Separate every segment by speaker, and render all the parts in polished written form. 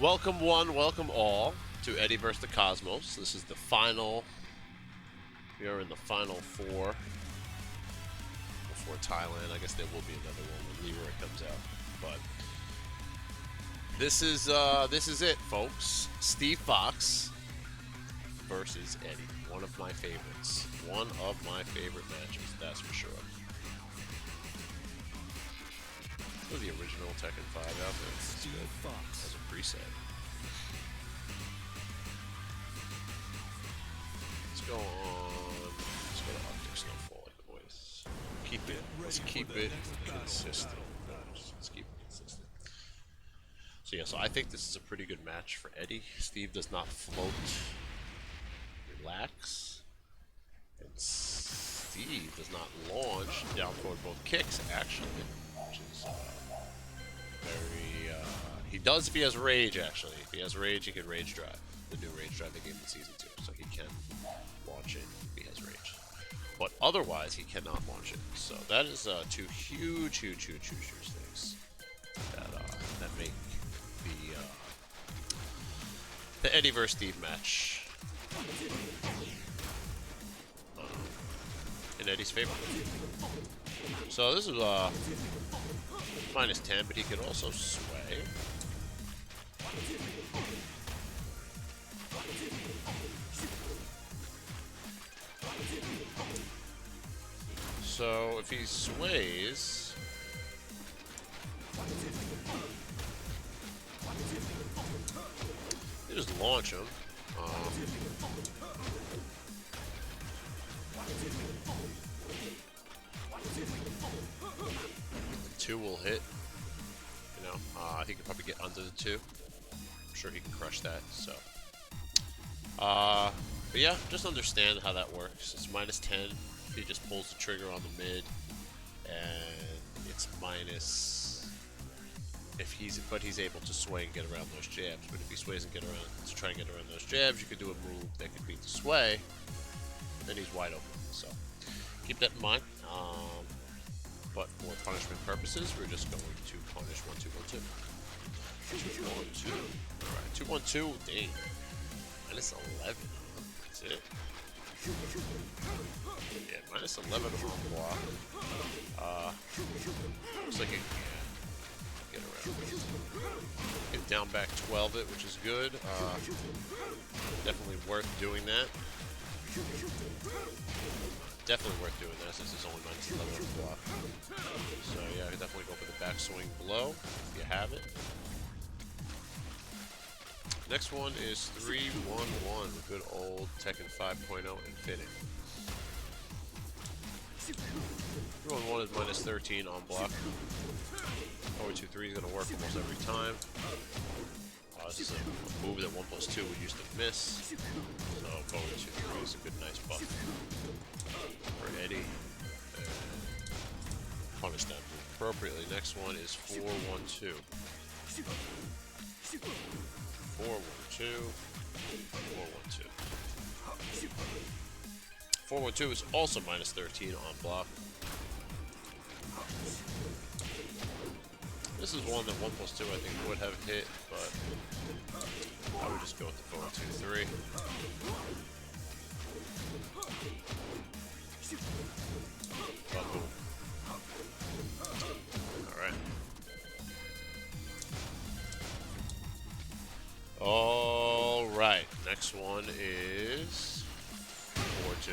Speaker 1: Welcome one, welcome all to Eddy vs the Cosmos. This is the final. We are in the final four before Thailand. I guess there will be another one when Leroy comes out. But this is it, folks. Steve Fox versus Eddy. One of my favorites. One of my favorite matches, that's for sure. Look at the original Tekken 5 outfit. It's good. As a preset. Let's go on. Let's go to Arctic Snowfall like the boys. Keep it. Let's keep it consistent. Let's keep it consistent. So yeah, so I think this is a pretty good match for Eddy. Steve does not float. Relax. And Steve does not launch down toward both kicks, actually. Which is very, he does if he has rage, actually. If he has rage, he can rage drive. The new rage drive they gave him in Season 2. So he can launch it if he has rage. But otherwise, he cannot launch it. So that is two huge things that make the Eddy vs Steve match in Eddy's favor. So this is minus 10, but he could also sway. So if he sways, you just launch him. Two will hit. You know, I think he could probably get under the two. I'm sure he can crush that. So, but yeah, just understand how that works. It's minus 10 if he just pulls the trigger on the mid, and it's minus if he's able to sway and get around those jabs. But if he sways and try and get around those jabs, you could do a move that could beat the sway. Then he's wide open. So keep that in mind. But for punishment purposes, we're just going to punish 1, 2, 1, 2. 2, 1, 2. Alright, 2, 1, 2. Dang. Minus 11. That's it. Yeah, minus 11 on block. Looks like it can get around. Get down back 12 it, which is good. Definitely worth doing that. Definitely worth doing that since it's only minus 11 on block. So yeah, definitely go for the backswing blow if you have it. Next one is 3-1-1, good old Tekken 5.0 Infinite. 3-1-1 is minus 13 on block. Forward 2-3 is going to work almost every time. This is a move that 1 plus 2 would used to miss. So forward 2-3 is a good, nice buff for Eddy. And punish that move appropriately. Next one is 4-1-2. 4-1-2. 4-1-2. 4-1-2 is also minus 13 on block. This is one that 1 plus 2 I think would have hit, but I would just go with the forward 2-3. Boom. Alright. Alright, next one is 4-2.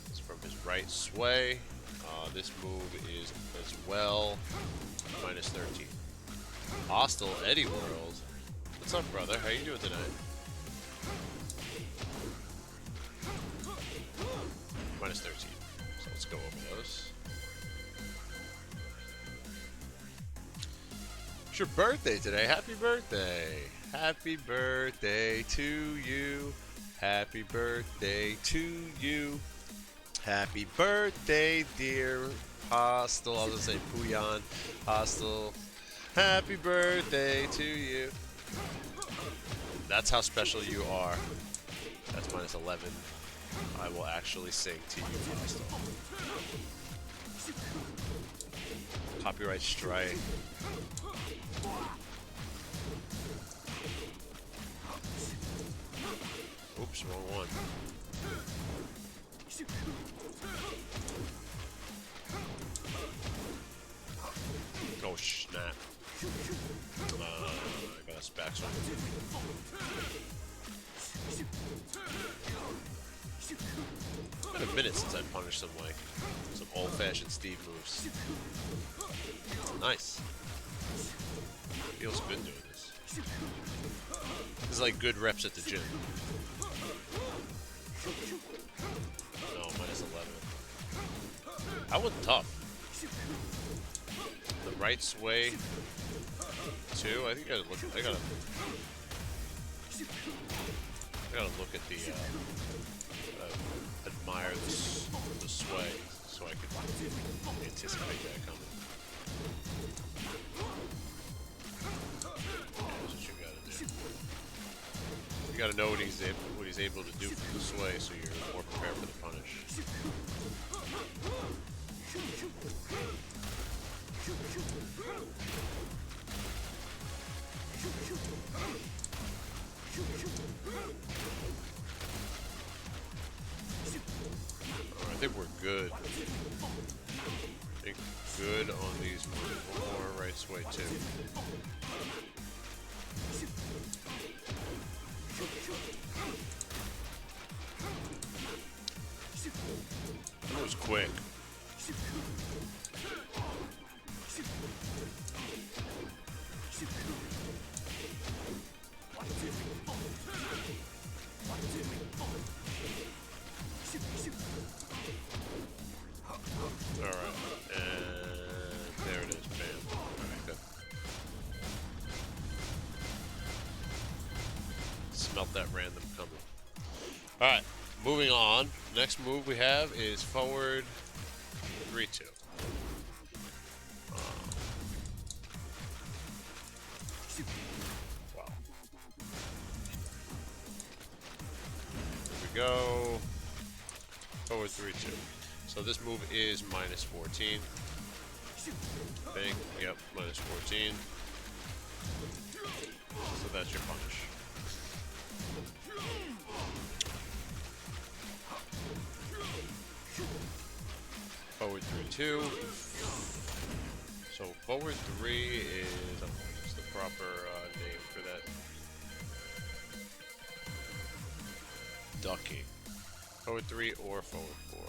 Speaker 1: It's from his right sway. This move is as well minus 13. Hostile Eddy World. What's up, brother? How you doing tonight? Minus 13. So let's go over those. It's your birthday today. Happy birthday. Happy birthday to you. Happy birthday to you. Happy birthday, dear Hostile. I was gonna say Puyan. Hostile. Happy birthday to you. That's how special you are. That's minus 11. I will actually sing to you, Hostile. Copyright strike. Oops, wrong one. Oh, snap. I got a spax one. It's been a minute since I punished some old-fashioned Steve moves. Nice. Feels good doing this. This is like good reps at the gym. No, minus 11. That was tough. The right sway, too. I think I gotta look at the, admire the sway so I can anticipate that coming. That's what you gotta do. You gotta know what he's able to do from the sway so you're more prepared for the punish. Alright, I think we're good. I think good on these moves. One more right sway too. That was quick. Alright, and there it is, bam. Alright, good. Smelt that random coming. Alright, moving on. Next move we have is forward 3-2. Wow. There we go. Forward 3-2. So this move is minus 14. Bang. Yep, minus 14. So that's your punish. Forward 3-2. So forward 3 is what's the proper name for that? Ducking. Forward 3 or forward 4.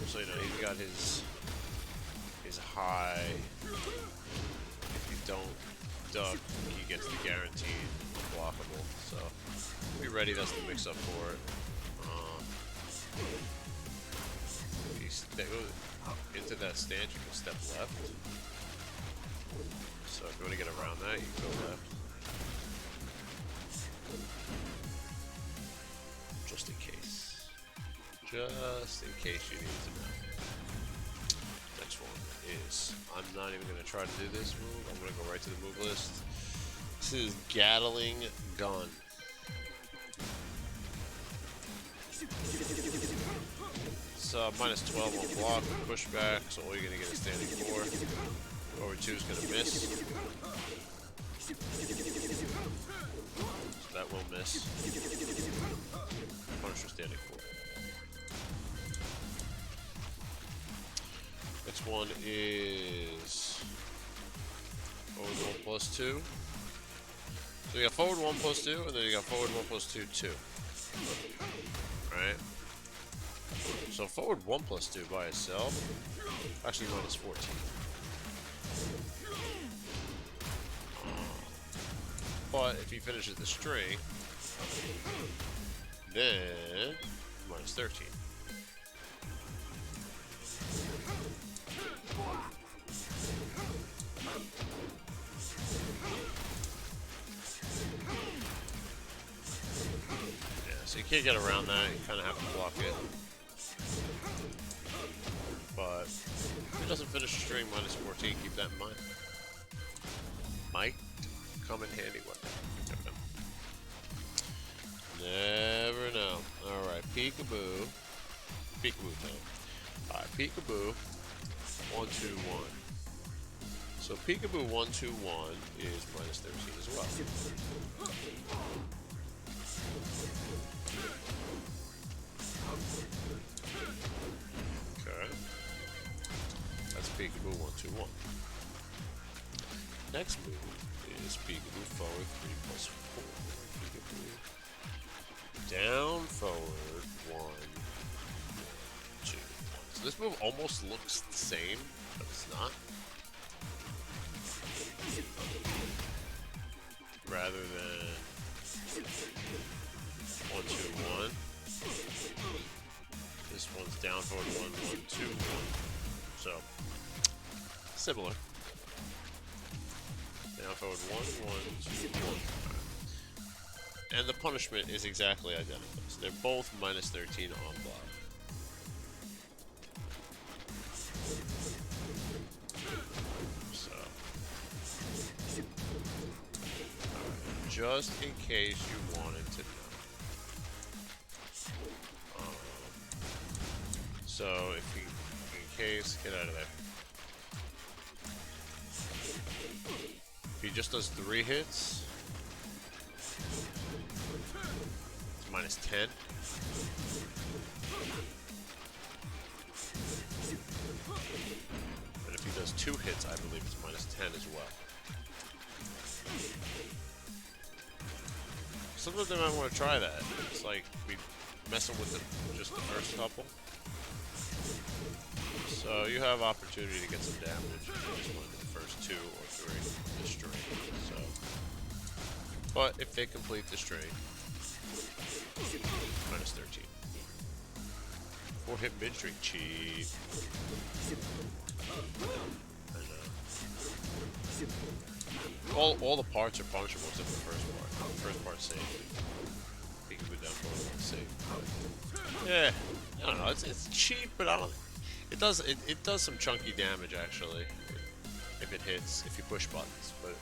Speaker 1: So you know, he's got his high. If you don't duck, he gets the guaranteed unblockable. So be ready. That's the mix up for it. If you go into that stance, you can step left. So if you want to get around that, you can go left. Just in case. Just in case you need to know. Next one is, I'm not even going to try to do this move. I'm going to go right to the move list. This is Gatling Gun. It's minus 12 on block, pushback, so all you're going to get is standing 4. Forward 2 is going to miss. So that will miss. Punisher standing 4. Next one is forward 1+2. So you got forward 1+2, and then you got forward 1+2, 2. Right? So forward 1+2 by itself, actually minus 14. But if he finishes the string, then minus 13. Yeah, so you can't get around that, you kind of have to block it. But if it doesn't finish the string, minus 14, keep that in mind. Might come in handy one day. Never know. Alright, peekaboo. Peekaboo time. Alright, peekaboo. 1, 2, 1. So Peekaboo 121 is minus 13 as well. Okay. That's Peekaboo 121. Next move is Peekaboo forward 3+4. Peekaboo down forward 1, 2, 1. So this move almost looks the same, but it's not. Rather than 1, 2, 1. This one's down forward 1, 1, 2, 1. So similar. Down forward 1, 1, 2, 1. Right. And the punishment is exactly identical. So they're both minus 13 on block. Just in case you wanted to know. So if you, in case, get out of there. If he just does 3 hits, it's minus 10. And if he does 2 hits, I believe it's minus 10 as well. Some of them I want to try that. It's like we messing with just the first couple. So you have opportunity to get some damage if you just want to do the first 2 or 3 this string. So, but if they complete the string, minus 13. 4-hit mid-string cheat. All the parts are punishable except for the first part. The first part's safe. Peekaboo down forward one's safe. But yeah, I don't know. It's cheap, but I don't. It does some chunky damage actually if it hits, if you push buttons. But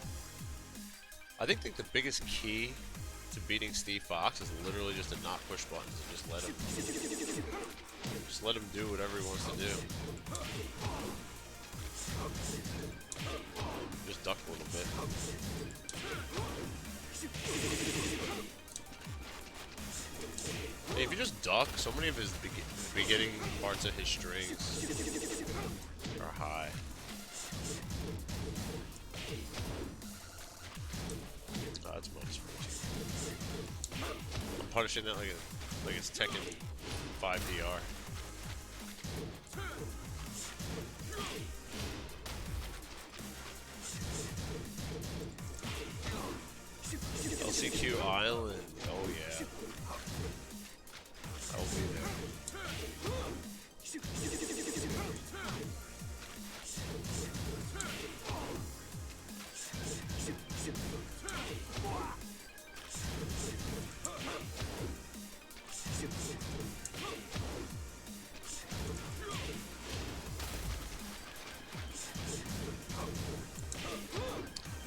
Speaker 1: I think the biggest key to beating Steve Fox is literally just to not push buttons and just let him do whatever he wants to do. Just duck a little bit. If you just duck, so many of his beginning parts of his strings are high. Oh, that's minus 14. I'm punishing that like it's Tekken 5 DR. LCQ Island, oh yeah. I'll be there.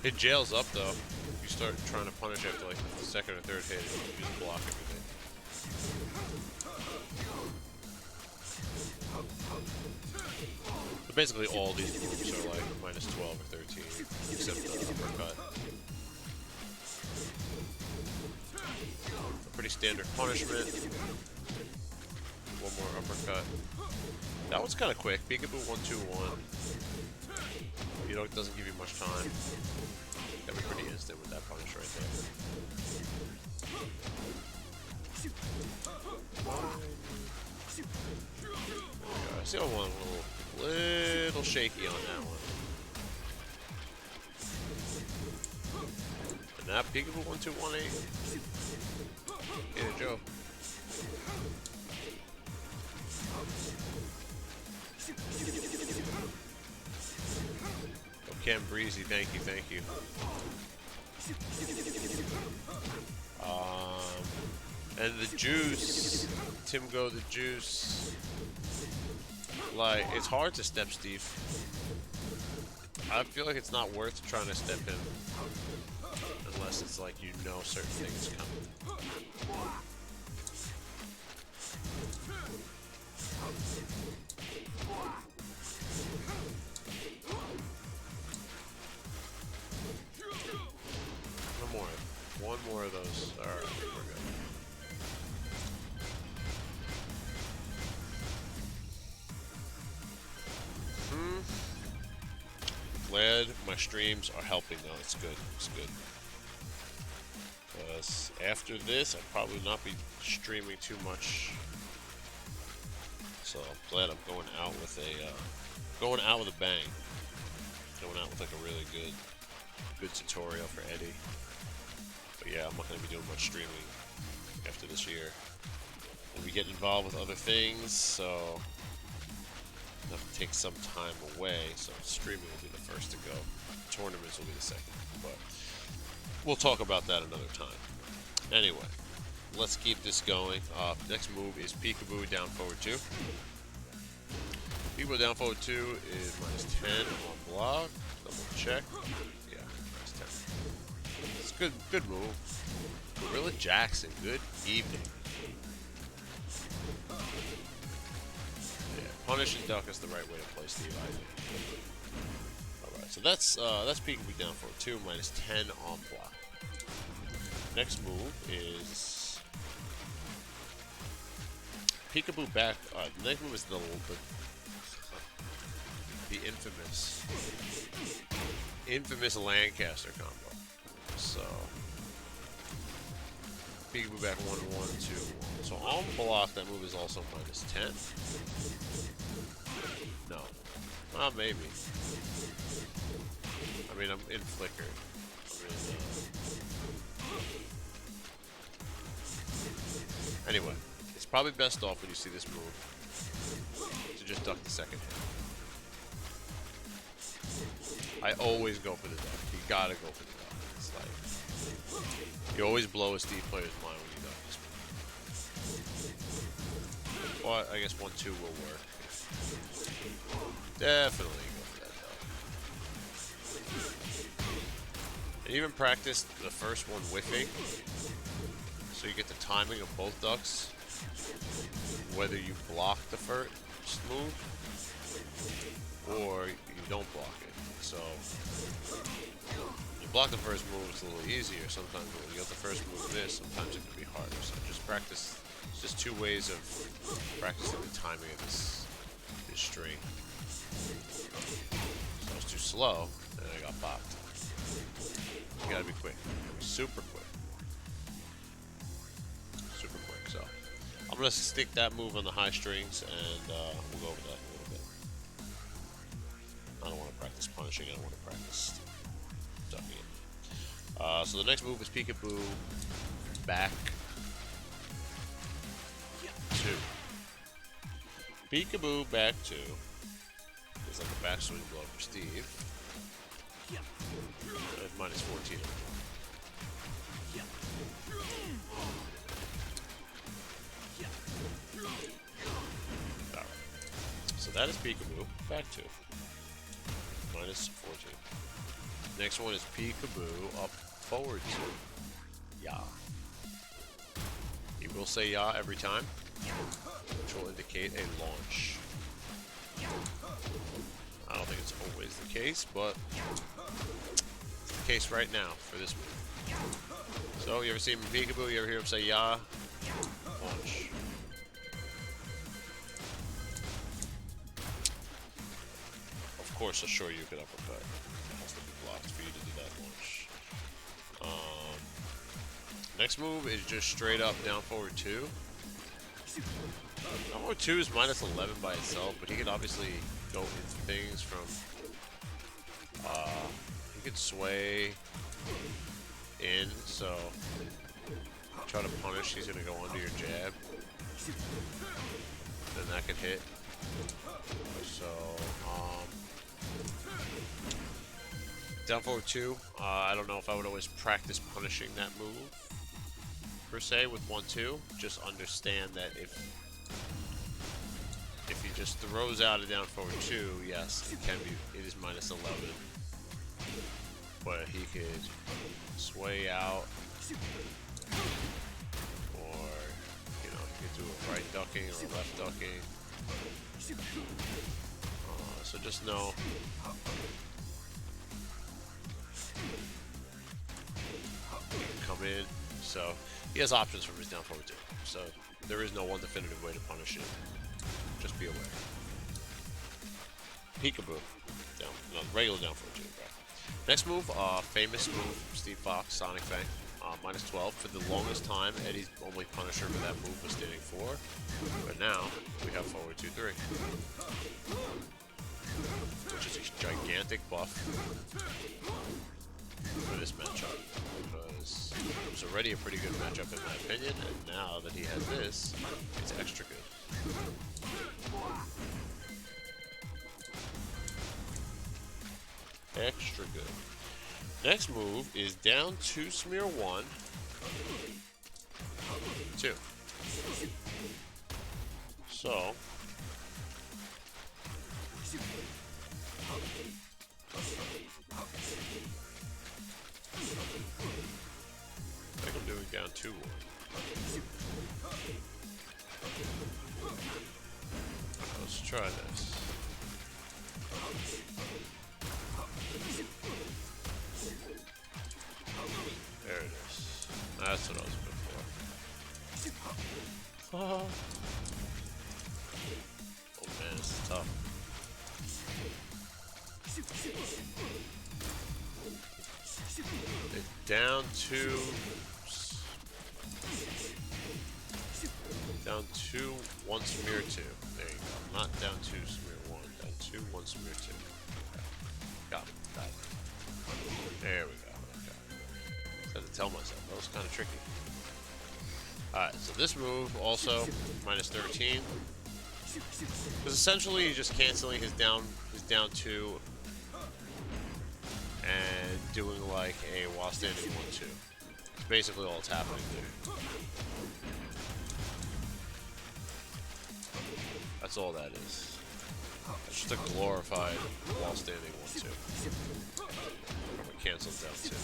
Speaker 1: It jails up though. You start trying to punish after like the second or third hit, you just block everything. But basically all these moves are like minus 12 or 13, except the uppercut. A pretty standard punishment. One more uppercut. That one's kind of quick. Peekaboo 1, 2, 1. You know, it doesn't give you much time. That'd be pretty instant with that punish right there. I see I want a little shaky on that one. And that Peekaboo 1, 2, 1, 8. Get a joke. Cam Breezy, thank you, thank you. And the juice, Tim Go the juice. Like, it's hard to step Steve. I feel like it's not worth trying to step him unless it's like you know certain things coming. streams are helping though. It's good. It's good. Because after this, I'll probably not be streaming too much. So I'm glad I'm going out with a bang. Going out with like a really good tutorial for Eddy. But yeah, I'm not going to be doing much streaming after this year. I'll be getting involved with other things, so I have to take some time away. So streaming will be the first to go. Tournaments will be the second. But we'll talk about that another time. Anyway, let's keep this going. Next move is peekaboo down forward 2. Peekaboo down forward 2 is -10 on block. Double check. Yeah, -10. It's a good move. Gorilla Jackson, good evening. Yeah, punish and duck is the right way to play Steve, I think. Alright, so that's peekaboo down forward 2, -10 on block. Next move is peekaboo back. The next move is the infamous Lancaster combo. So peekaboo back 1-1, 2-1. So on block, that move is also -10. No, maybe. I mean, I'm in flicker. Anyway, it's probably best off when you see this move to just duck the second hit. I always go for the duck. You gotta go for the duck. It's like, you always blow a Steve player's mind when you duck this move. But I guess 1-2 will work. Definitely go for that duck. And even practice the first one whiffing, so you get the timing of both ducks, whether you block the first move or you don't block it. So you block the first move, it's a little easier. Sometimes when you get the first move miss, sometimes it can be harder. So just practice. It's just 2 ways of practicing the timing of this string. So I was too slow, and I got popped. You gotta be quick. Super quick. Super quick. So I'm gonna stick that move on the high strings, and we'll go over that in a little bit. I don't want to practice punishing. I don't want to practice ducking it. So the next move is peekaboo back 2. Peekaboo back 2 is like a backswing blow for Steve. At -14. Alright. So that is peekaboo back 2. -14. Next one is peekaboo up forward 2. Yeah. He will say yeah every time, which will indicate a launch. I don't think it's always the case, but it's the case right now for this move. So, you ever see him in peekaboo? You ever hear him say yeah? Launch. Of course, I'll show you a good uppercut. It has to be blocked for you to do that launch. Next move is just straight up down forward 2. Down forward 2 is -11 by itself, but he could obviously go into things from. He could sway in, so try to punish. He's gonna go under your jab, then that could hit. So down forward 2. I don't know if I would always practice punishing that move per se with 1-2. Just understand that if he just throws out a down forward 2, yes, it is -11. But he could sway out, or he could do a right ducking or a left ducking. So just know he can come in. So he has options from his down forward 2. So there is no one definitive way to punish it. Just be aware. Peekaboo. Regular down forward 2, right? Next move, famous move from Steve Fox, Sonic Fang. -12. For the longest time, Eddie's only Punisher for that move was standing 4. But now, we have forward 2-3. Which is a gigantic buff for this matchup. Because it was already a pretty good matchup in my opinion, and now that he has this, it's extra good. Extra good. Next move is down 2 smear 1. 2. So I think I'm doing down 2-1. Let's try this. There it is. That's what I was looking for. Oh man, this is tough. It's down 2. Down 2, 1 smear 2. There you go. Not down 2 smear 1. Down 2, 1 smear 2. Okay. Got it. Got it. There we go. Okay. Had to tell myself. That was kind of tricky. Alright, so this move also -13. Because essentially you're just canceling his down 2 and doing like a while standing 1-2. It's basically all that's happening there. That's all that is. It's just a glorified while standing 1-2. From a canceled down 2.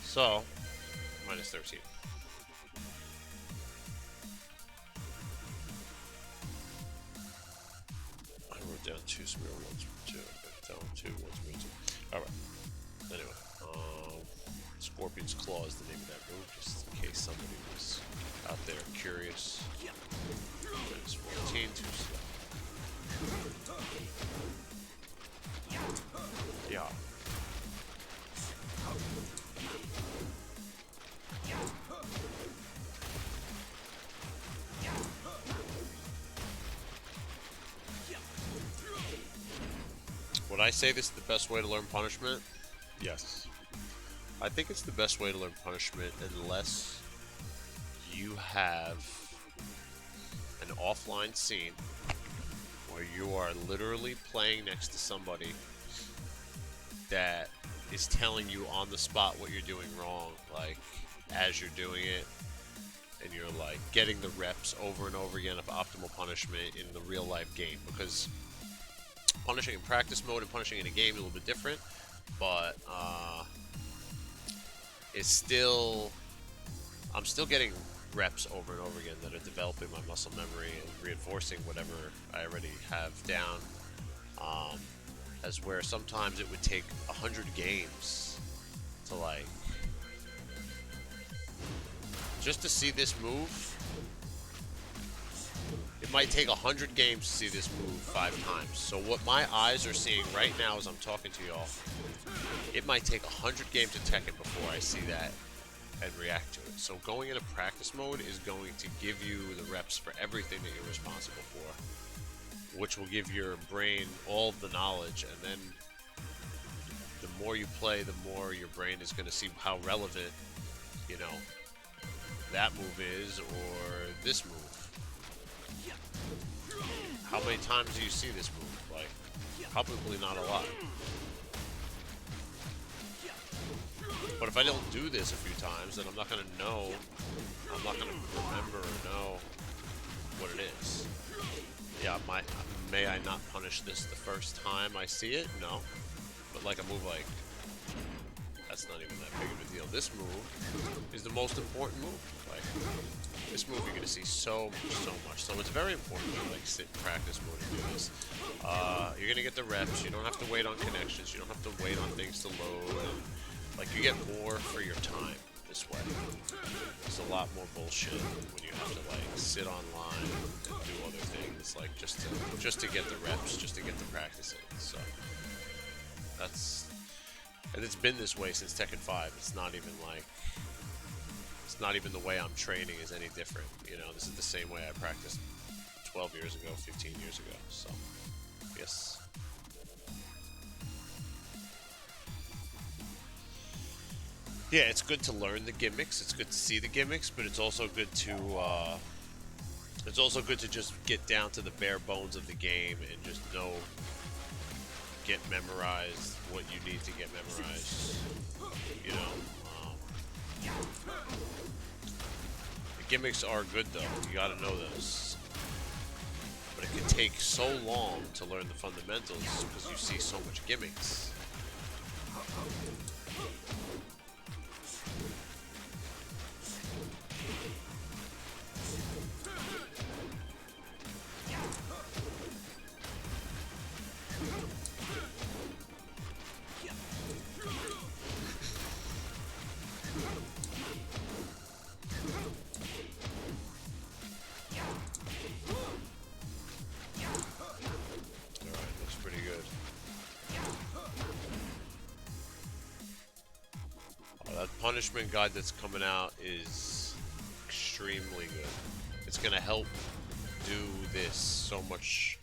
Speaker 1: So, -13. I wrote down 2 smear 1 2. Down 2, 1 smear 2. Alright. Anyway, Scorpion's Claw is the name of that move, just in case somebody was out there curious. -14, too slow. Yeah. Would I say this is the best way to learn punishment? Yes. I think it's the best way to learn punishment unless you have an offline scene where you are literally playing next to somebody that is telling you on the spot what you're doing wrong, like as you're doing it, and you're like getting the reps over and over again of optimal punishment in the real life game. Because punishing in practice mode and punishing in a game is a little bit different, but it's still, I'm still getting reps over and over again that are developing my muscle memory and reinforcing whatever I already have down. As where sometimes it would take 100 games to like, just to see this move. It might take 100 games to see this move 5 times. So what my eyes are seeing right now as I'm talking to y'all, it might take 100 games of Tekken before I see that and react to it. So going into practice mode is going to give you the reps for everything that you're responsible for, which will give your brain all of the knowledge, and then the more you play, the more your brain is going to see how relevant, you know, that move is, or this move. How many times do you see this move? Like, probably not a lot. But if I don't do this a few times, then I'm not going to know, I'm not going to remember or know what it is. Yeah, may I not punish this the first time I see it? No. But like a move like, that's not even that big of a deal. This move is the most important move. Like, this move you're going to see so much. So it's very important to like sit in practice mode and do this. You're going to get the reps. You don't have to wait on connections. You don't have to wait on things to load. And, like, you get more for your time this way. It's a lot more bullshit when you have to like sit online and do other things, like just to get the reps, just to get the practice in. So And it's been this way since Tekken 5. It's not even like, it's not even the way I'm training is any different. You know, this is the same way I practiced 12 years ago, 15 years ago. So, yes. Yeah, it's good to learn the gimmicks. It's good to see the gimmicks, but it's also good to just get down to the bare bones of the game and just get memorized what you need to get memorized. You know, the gimmicks are good though. You got to know those. But it can take so long to learn the fundamentals because you see so much gimmicks. Punishment guide that's coming out is extremely good. It's gonna help do this so much.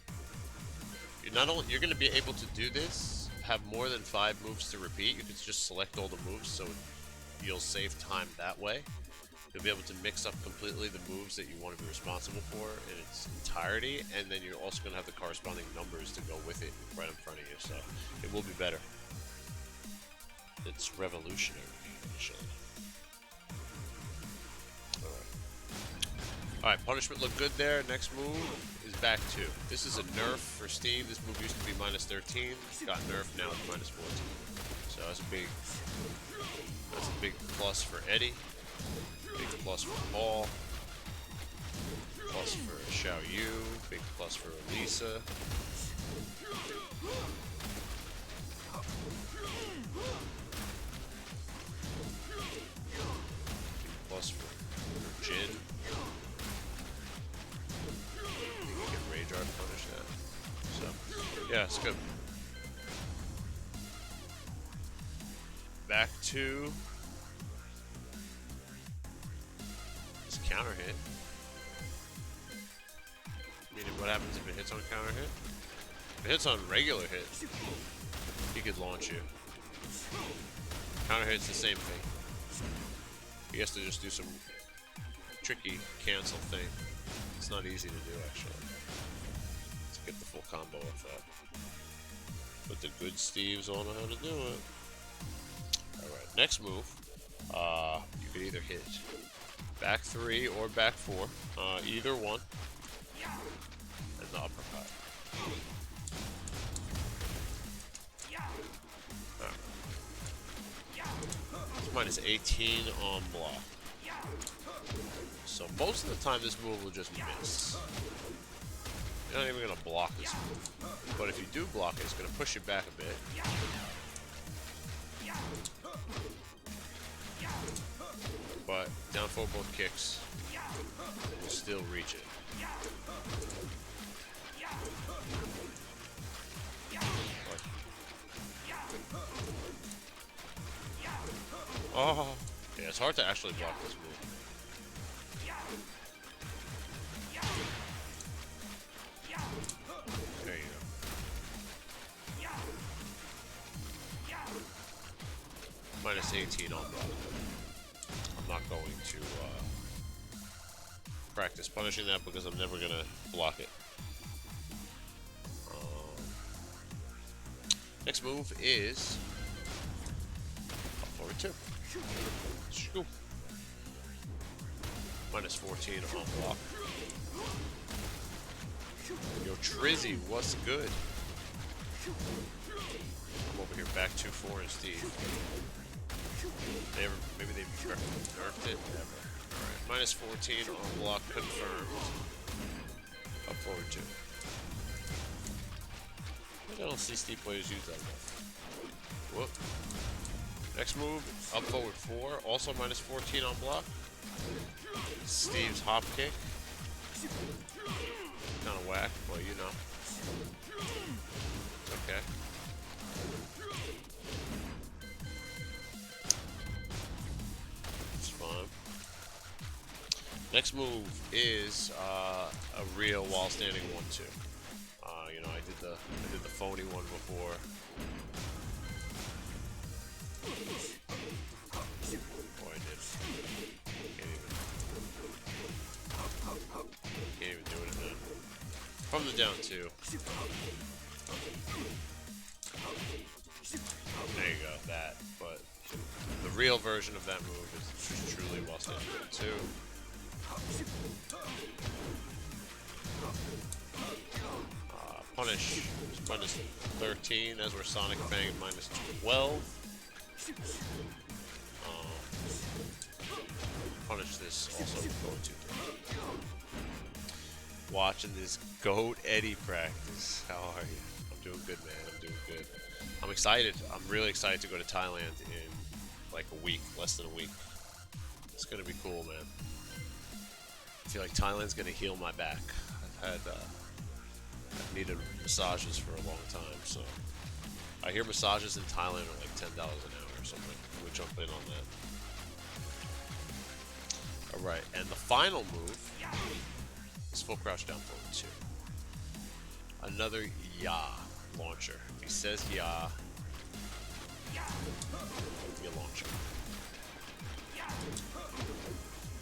Speaker 1: You're gonna be able to do this, have more than 5 moves to repeat. You can just select all the moves, so you'll save time that way. You'll be able to mix up completely the moves that you want to be responsible for in its entirety, and then you're also gonna have the corresponding numbers to go with it right in front of you. So it will be better. It's revolutionary. Alright, punishment looked good there. Next move is back 2. This is a nerf for Steve. This move used to be -13. Got nerfed, now it's -14. So that's a big plus for Eddie. Big plus for Paul. Plus for Xiao Yu. Big plus for Elisa. Plus for Jin. You can Rage Art punish that. So, yeah, it's good. Back to this counter hit. Meaning, what happens if it hits on counter hit? If it hits on regular hit, he could launch you. Counter hit's the same thing. He has to just do some tricky cancel thing. It's not easy to do, actually. Let's get the full combo of that. But the good Steves all know how to do it. Alright, next move. You could either hit back 3 or back 4. Either one. And the uppercut. It's -18 on block. So most of the time this move will just miss. You're not even going to block this move. But if you do block it, it's going to push you back a bit. But down forward both kicks, you'll still reach it. Oh, yeah, it's hard to actually block this move. There you go. -18 on block. I'm not going to practice punishing that because I'm never going to block it. Next move is up forward 2. Scoop. -14 on block. Yo, Trizzy, what's good? I'm over here back 2-4 and Steve. Maybe they nerfed it. Never. Alright, -14 on block confirmed. Up forward 2. I don't see Steve players use that enough. Whoop. Next move, up forward 4, also -14 on block. Steve's hop kick. Kind of whack, but you know. Okay. Next move is a real while standing 1-2. You know, I did the phony one before. Oh, I did. Can't even do it, man. From the down 2. There you go, that. But the real version of that move is truly while standing 1-2. Punish is minus 13 as we're Sonic Fang minus 12. Punish this also with going 2-3. Watching this GOAT Eddy practice. How are you? I'm doing good, man. I'm doing good. I'm excited. I'm really excited to go to Thailand in like a week, less than a week. It's gonna be cool, man. I feel like Thailand's gonna heal my back. I've needed massages for a long time, so I hear massages in Thailand are like $10 an hour or something. We'll jump in on that. Alright, and the final move is full crouch down forward 2. Another Ya launcher. If he says Ya, you launch him.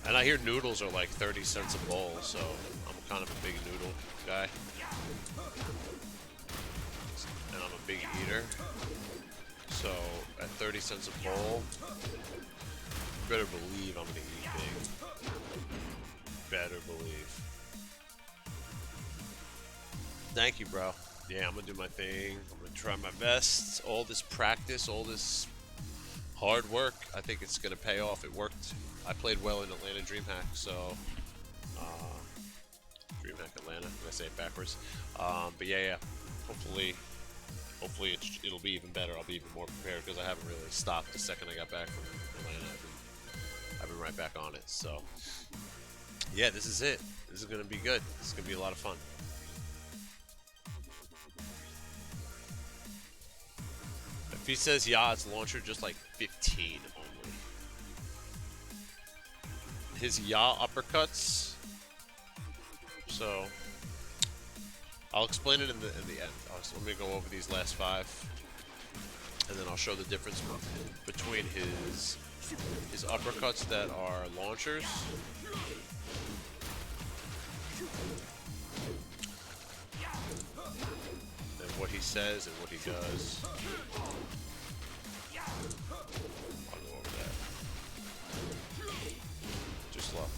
Speaker 1: And I hear noodles are like 30 cents a bowl, so I'm kind of a big noodle guy. And I'm a big eater. So at 30 cents a bowl, you better believe I'm gonna eat big. Better believe. Thank you, bro. Yeah, I'm gonna do my thing. I'm gonna try my best. All this practice, all this hard work, I think it's gonna pay off. It worked. I played well in Atlanta DreamHack, so DreamHack Atlanta. Did I say it backwards? But yeah. Hopefully it'll be even better. I'll be even more prepared because I haven't really stopped the second I got back from Atlanta. I've been right back on it. So yeah, this is it. This is gonna be good. This is gonna be a lot of fun. If he says yeah, it's launcher just like 15 only. His ya uppercuts. So I'll explain it in the end. Let me go over these last 5, and then I'll show the difference between his uppercuts that are launchers and what he says and what he does. I'll go over that. Too slow.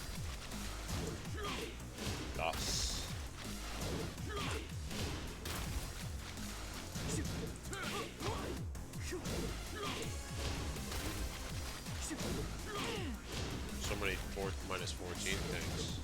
Speaker 1: Yes. So many minus 14 things.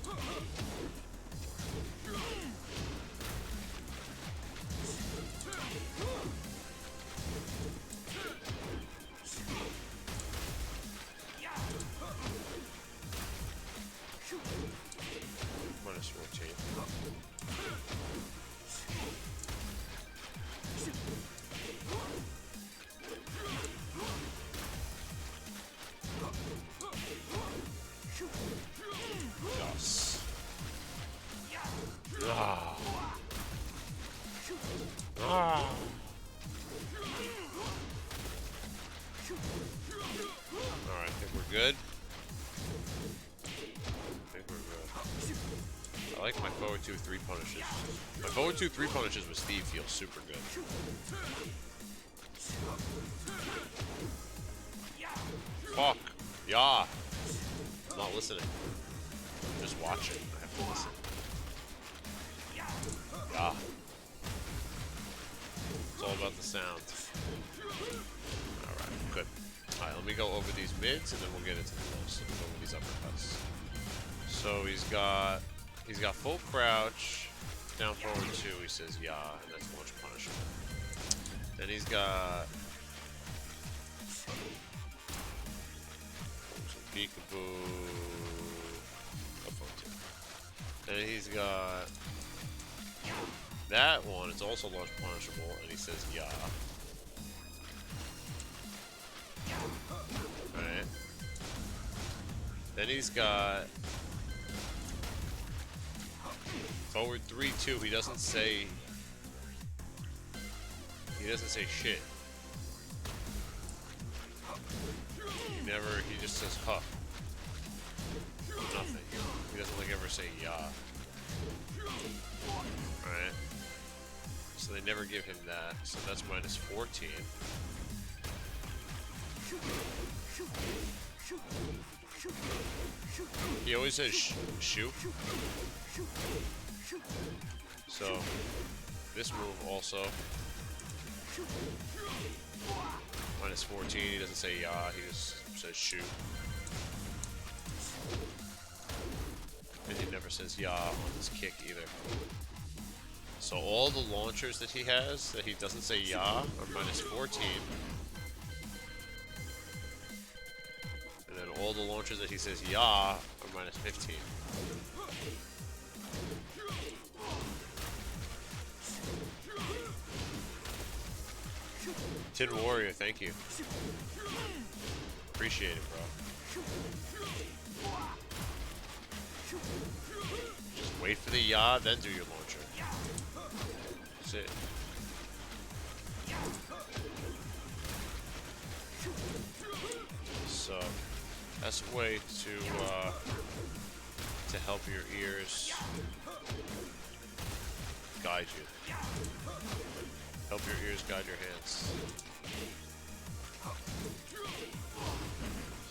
Speaker 1: Minus 14. Yes. Ah. Ah. Alright, I think we're good. I like my forward 2-3 punishes. My forward 2-3 punishes with Steve feel super good. Fuck. Yeah. I'm not listening. I'm just watching. I have to listen. Yeah. It's all about the sound. Alright, good. Alright, let me go over these mids and then we'll get into the lows. Let me go over these uppercuts. So he's got full crouch, down forward 2, he says yeah, and that's launch punishment. Then he's got some peekaboo. Then he's got that one, it's also launch punishable, and he says yeah. Right. Then he's got Forward 3-2. He doesn't say. He doesn't say shit. He just says huh. Nothing. He doesn't like ever say ya. Alright. So they never give him that. So that's minus 14. He always says shoot. So this move also minus 14. He doesn't say ya. He just says shoot. And he never says ya on his kick either. So all the launchers that he has that he doesn't say ya are minus 14. And then all the launchers that he says ya are minus 15. Tin Warrior, thank you. Appreciate it, bro. Just wait for the ya, then do your launcher. That's it. So that's a way to help your ears guide you. Help your ears guide your hands.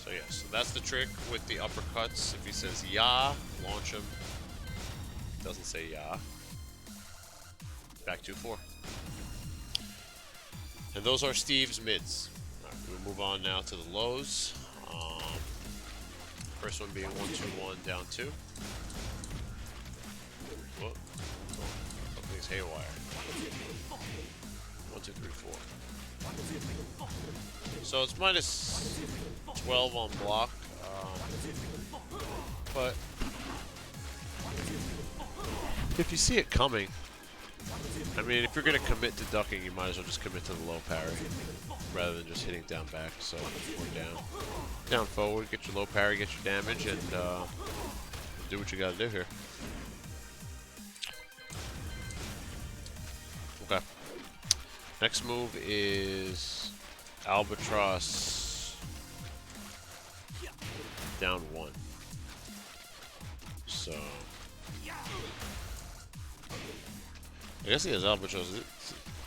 Speaker 1: So yeah, so that's the trick with the uppercuts. If he says ya, launch him. Doesn't say ya. Back 2-4. And those are Steve's mids. Right, we'll move on now to the lows. First one being 1-2-1 down 2. Whoa. Something's haywire. 1, 2, 3, 4. So it's minus 12 on block. But if you see it coming, I mean, if you're going to commit to ducking, you might as well just commit to the low parry rather than just hitting down back. So, or down. Down forward, get your low parry, get your damage, and do what you got to do here. Okay. Next move is Albatross down 1. So I guess he has Albatross.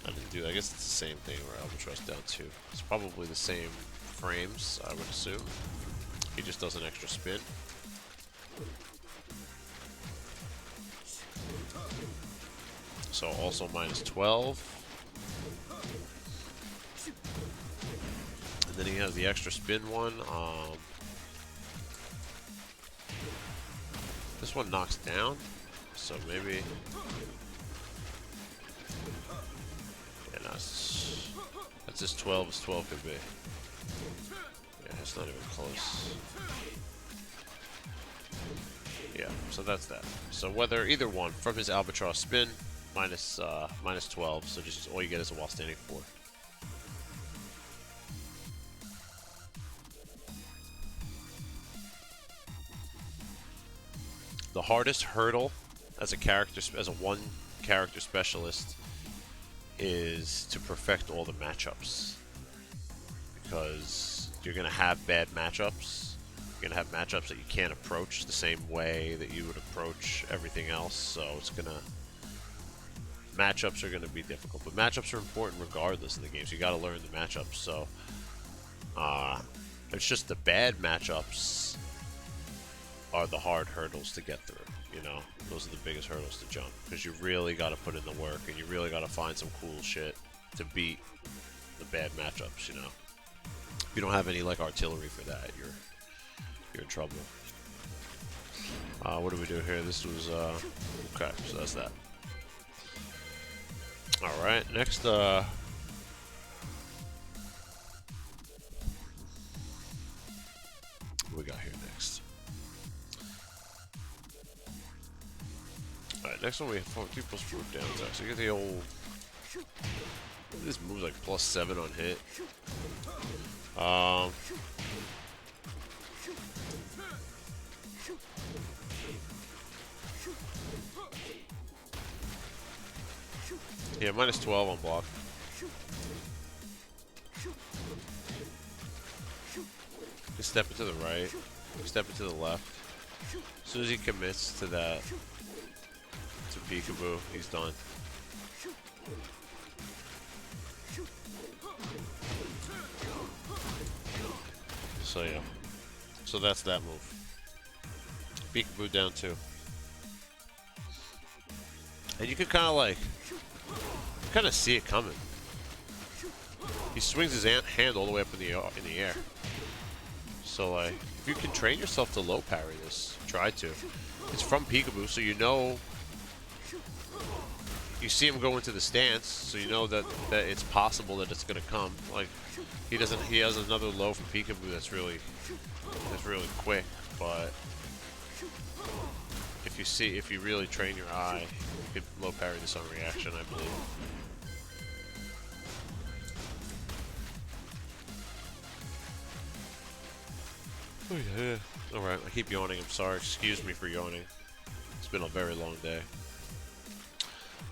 Speaker 1: I didn't do that. I guess it's the same thing where Albatross down 2. It's probably the same frames, I would assume. He just does an extra spin. So also minus 12. And then he has the extra spin one. This one knocks down, so maybe. Yeah, no, that's as 12 as 12 could be. Yeah, it's not even close. Yeah, so that's that. So whether either one from his Albatross spin, minus 12. So just all you get is a while standing 4. The hardest hurdle as a character, as a one character specialist, is to perfect all the matchups, because you're gonna have bad matchups. You're gonna have matchups that you can't approach the same way that you would approach everything else. So it's gonna, matchups are gonna be difficult, but matchups are important regardless in the game. So you got to learn the matchups. So it's just the bad matchups are the hard hurdles to get through, you know? Those are the biggest hurdles to jump, because you really got to put in the work, and you really got to find some cool shit to beat the bad matchups, you know? If you don't have any, like, artillery for that, you're in trouble. What do we do here? This was, okay, so that's that. Alright, next, what we got here next? Alright, next one we have 2 plus 4 down attack. So you get the old. This move's like +7 on hit. Yeah, minus 12 on block. Just step it to the right. Step it to the left. As soon as he commits to that, to peekaboo, he's done. So yeah. So that's that move. Peekaboo down 2. And you can kind of like, kind of see it coming. He swings his hand all the way up in the air. So like, if you can train yourself to low parry this, try to. It's from peekaboo, so you know. You see him go into the stance, so you know that it's possible that it's gonna come. Like, he doesn't. He has another low from peekaboo that's really quick, but if you really train your eye, you could low parry this on reaction, I believe. Oh yeah. Alright, I keep yawning, I'm sorry. Excuse me for yawning. It's been a very long day.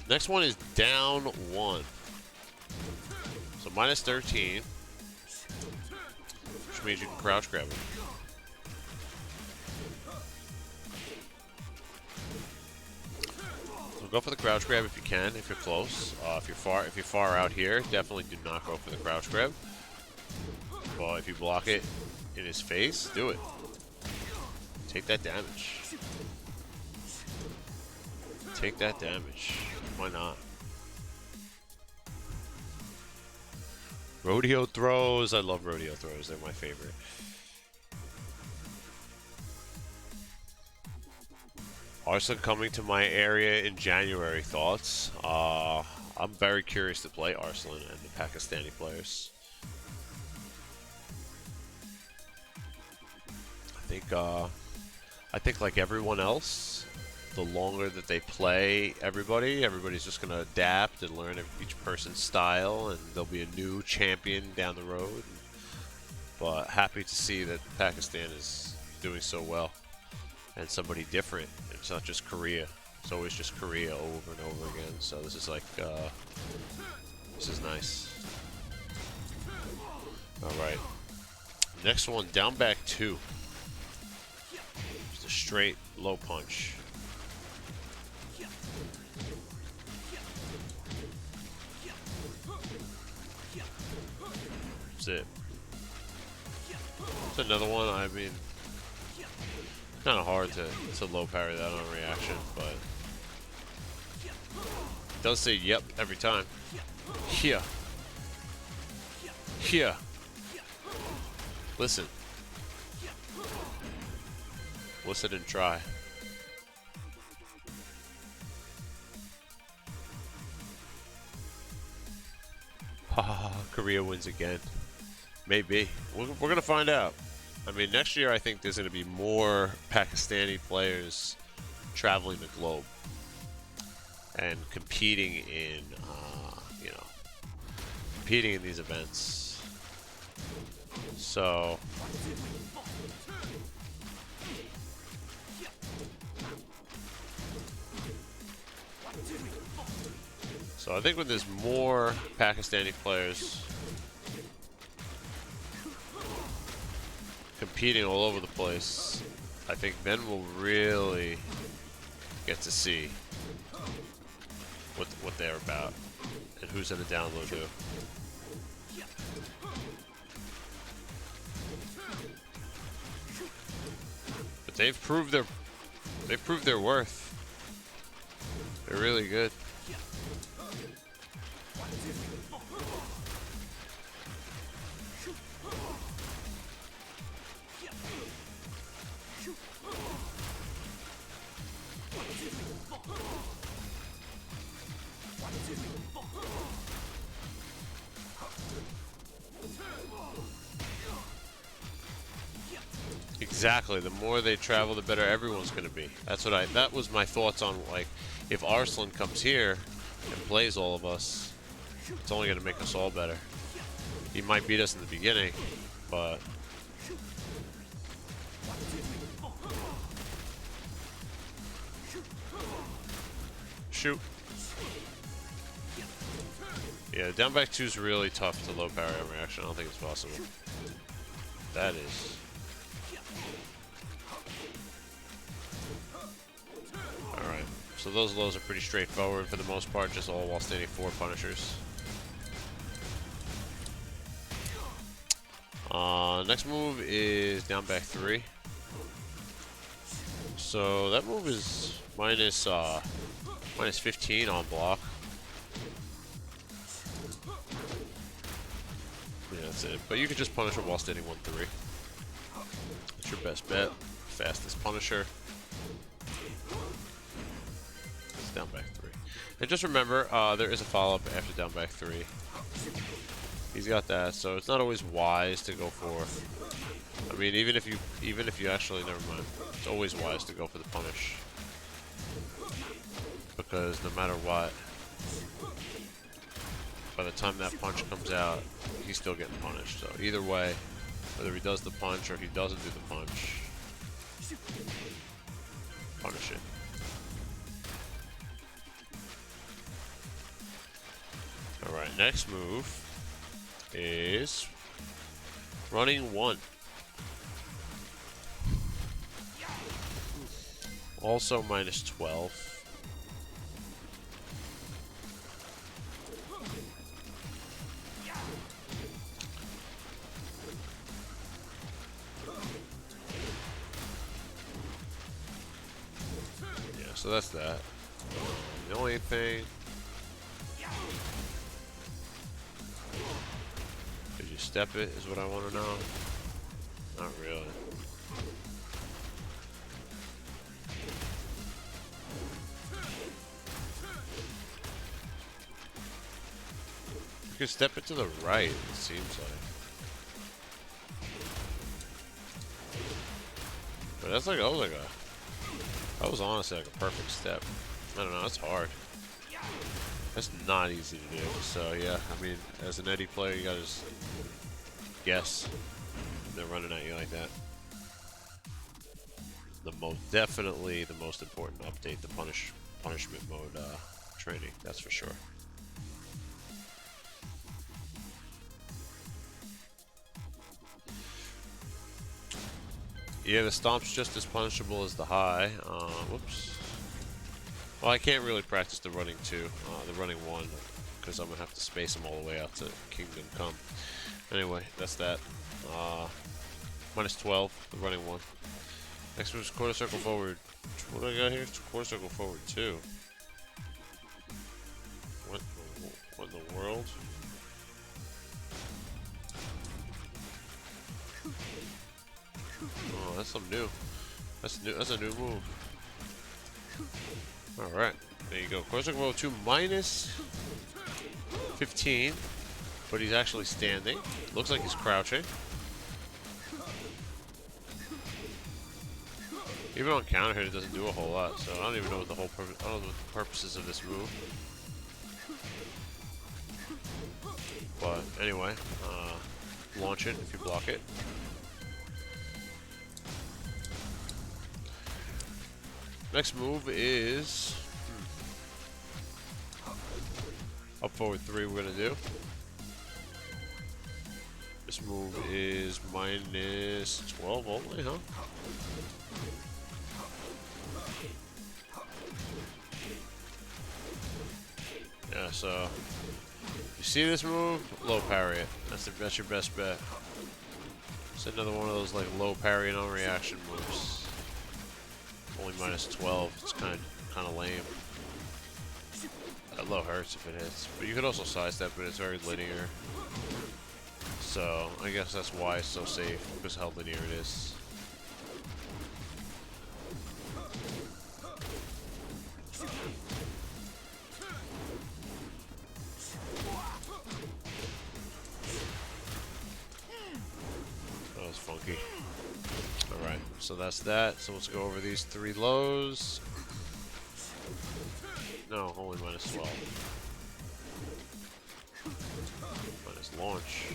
Speaker 1: Next one is down 1. So minus 13. Which means you can crouch grab him. So go for the crouch grab if you can, if you're close. If you're far out here, definitely do not go for the crouch grab. But if you block it in his face, do it. Take that damage. Take that damage. Why not? Rodeo throws. I love rodeo throws. They're my favorite. Arslan coming to my area in January. Thoughts? I'm very curious to play Arslan and the Pakistani players. I think like everyone else, the longer that they play everybody's just going to adapt and learn each person's style, and there'll be a new champion down the road. But happy to see that Pakistan is doing so well, and somebody different. It's not just Korea. It's always just Korea over and over again. So this is like, this is nice. All right. Next one, down back 2. Just a straight low punch. That's it. It's another one. I mean, kind of hard to low parry that on reaction, but it does say yep every time. Here. Here. Listen. Listen and try. Haha, Korea wins again. Maybe. We're going to find out. I mean, next year I think there's going to be more Pakistani players traveling the globe and competing in, competing in these events. So, I think when there's more Pakistani players competing all over the place, I think then we'll really get to see what they're about and who's in the download who. But they've proved their worth. They're really good. Exactly. The more they travel, the better everyone's going to be. That was my thoughts on, like, if Arslan comes here and plays all of us, it's only going to make us all better. He might beat us in the beginning, but shoot. Yeah, down back 2 is really tough to low power reaction. I don't think it's possible. That is. Alright, so those lows are pretty straightforward for the most part, just all while standing 4 punishers. Next move is down back 3. So that move is minus 15 on block. Yeah, that's it. But you can just punish it while standing 1-3. That's your best bet. Fastest punisher. It's down back 3. And just remember, there is a follow-up after down back 3. He's got that, so it's not always wise to go for. I mean, even if you actually, never mind. It's always wise to go for the punish, because no matter what, by the time that punch comes out, he's still getting punished. So either way, whether he does the punch or he doesn't do the punch, punish it. All right, next move is running 1. Also minus 12. Yeah, so that's that. The only thing. Did you step it, is what I want to know. Not really. You can step it to the right, it seems like. But that's like, that was honestly like a perfect step. I don't know, that's hard. That's not easy to do. So yeah, I mean, as an Eddy player, you gotta just guess when they're running at you like that. Definitely the most important update, the punishment mode training. That's for sure. Yeah, the stomp's just as punishable as the high. Whoops. Well, I can't really practice the running 2, the running 1, because I'm gonna have to space them all the way out to Kingdom Come. Anyway, that's that. Minus 12, the running 1. Next one is quarter circle forward. What do I got here? It's quarter circle forward 2. What in the world? Oh, that's something new. That's a new move. Alright, there you go. Quarter circle forward 2 minus 15. But he's actually standing. Looks like he's crouching. Even on counter hit, it doesn't do a whole lot, so I don't even know what the whole purpose. I don't know what the purposes of this move. But anyway, launch it if you block it. Next move is up forward 3. We're gonna do. This move is minus 12 only, huh? Yeah, so you see this move, low parry it. That's your best bet. It's another one of those like low parry and on reaction moves. Only minus 12. It's kind of lame. That low hurts if it hits, but you could also sidestep it. It's very linear. So I guess that's why it's so safe, because how linear it is. That was funky. Alright, so that's that. So let's go over these 3 lows. No, only minus 12. Minus launch.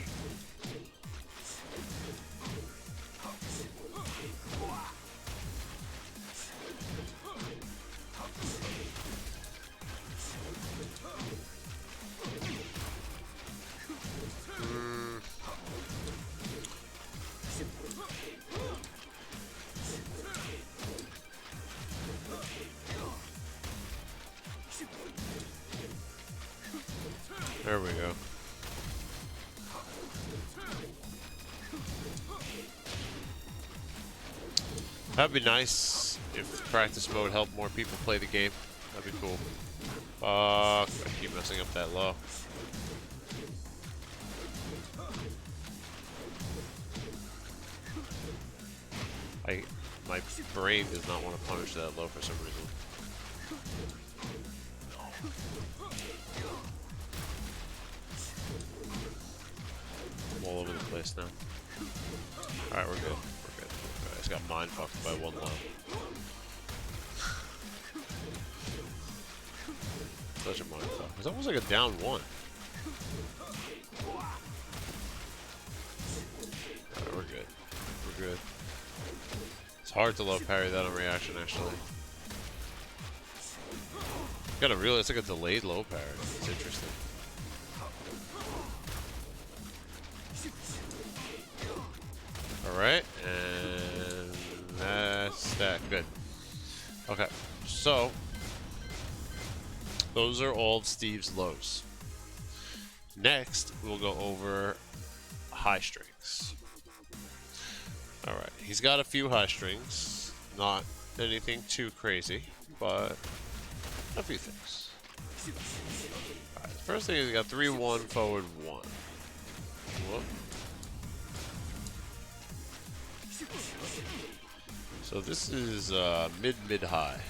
Speaker 1: There we go. That'd be nice if practice mode helped more people play the game. That'd be cool. Fuck, I keep messing up that low. My brain does not want to punish that low for some reason. I'm all over the place now. Alright, we're good. We're good. I just got mind fucked by one low. Such a mind fuck. It's almost like a down one. Alright, we're good. We're good. It's hard to low parry that on reaction, actually. Got a real, it's like a delayed low parry. It's interesting. Alright, and that's that. Good. Okay, so those are all of Steve's lows. Next, we'll go over high strings. Alright, he's got a few high strings. Not anything too crazy, but a few things. Alright, the first thing is he got 3-1, forward 1. Whoop. So this is mid-high.